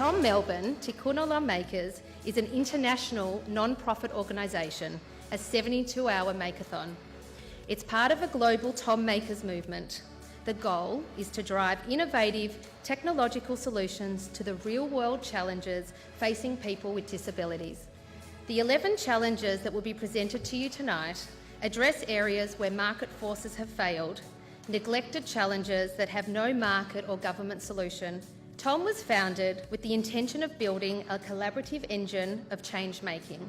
Tom Melbourne Tikuna La Makers is an international non-profit organisation, a 72-hour makeathon. It's part of a global Tom Makers movement. The goal is to drive innovative technological solutions to the real-world challenges facing people with disabilities. The 11 challenges that will be presented to you tonight address areas where market forces have failed, neglected challenges that have no market or government solution. Tom was founded with the intention of building a collaborative engine of change-making.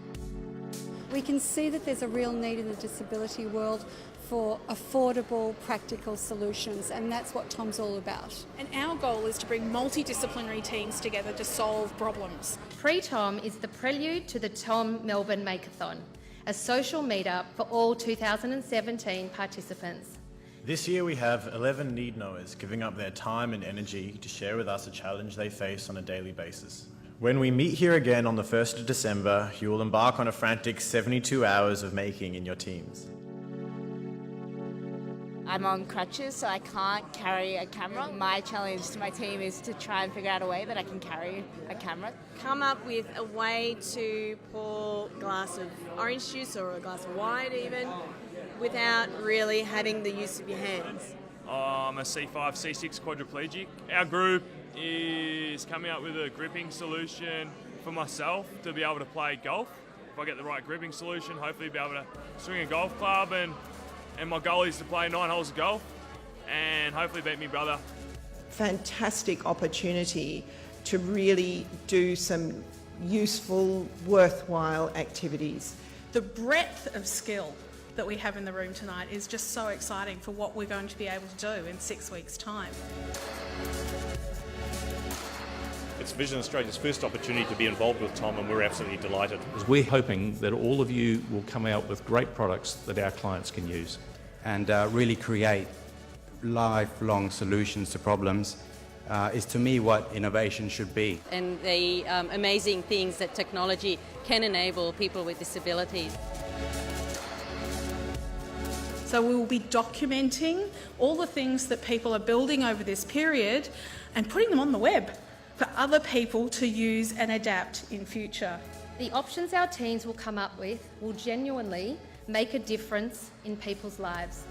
We can see that there's a real need in the disability world for affordable, practical solutions, and that's what Tom's all about. And our goal is to bring multidisciplinary teams together to solve problems. Pre-Tom is the prelude to the Tom Melbourne Makeathon, a social meetup for all 2017 participants. This year we have 11 need knowers giving up their time and energy to share with us a challenge they face on a daily basis. When we meet here again on the 1st of December, you will embark on a frantic 72 hours of making in your teams. I'm on crutches, so I can't carry a camera. My challenge to my team is to try and figure out a way that I can carry a camera. Come up with a way to pour a glass of orange juice or a glass of wine even, without really having the use of your hands. I'm a C5, C6 quadriplegic. Our group is coming up with a gripping solution for myself to be able to play golf. If I get the right gripping solution, hopefully be able to swing a golf club, and my goal is to play 9 holes of golf and hopefully beat my brother. Fantastic opportunity to really do some useful, worthwhile activities. The breadth of skill that we have in the room tonight is just so exciting for what we're going to be able to do in 6 weeks' time. It's Vision Australia's first opportunity to be involved with Tom, and we're absolutely delighted. We're hoping that all of you will come out with great products that our clients can use. And really create lifelong solutions to problems is to me what innovation should be. And the amazing things that technology can enable people with disabilities. So we will be documenting all the things that people are building over this period and putting them on the web for other people to use and adapt in future. The options our teams will come up with will genuinely make a difference in people's lives.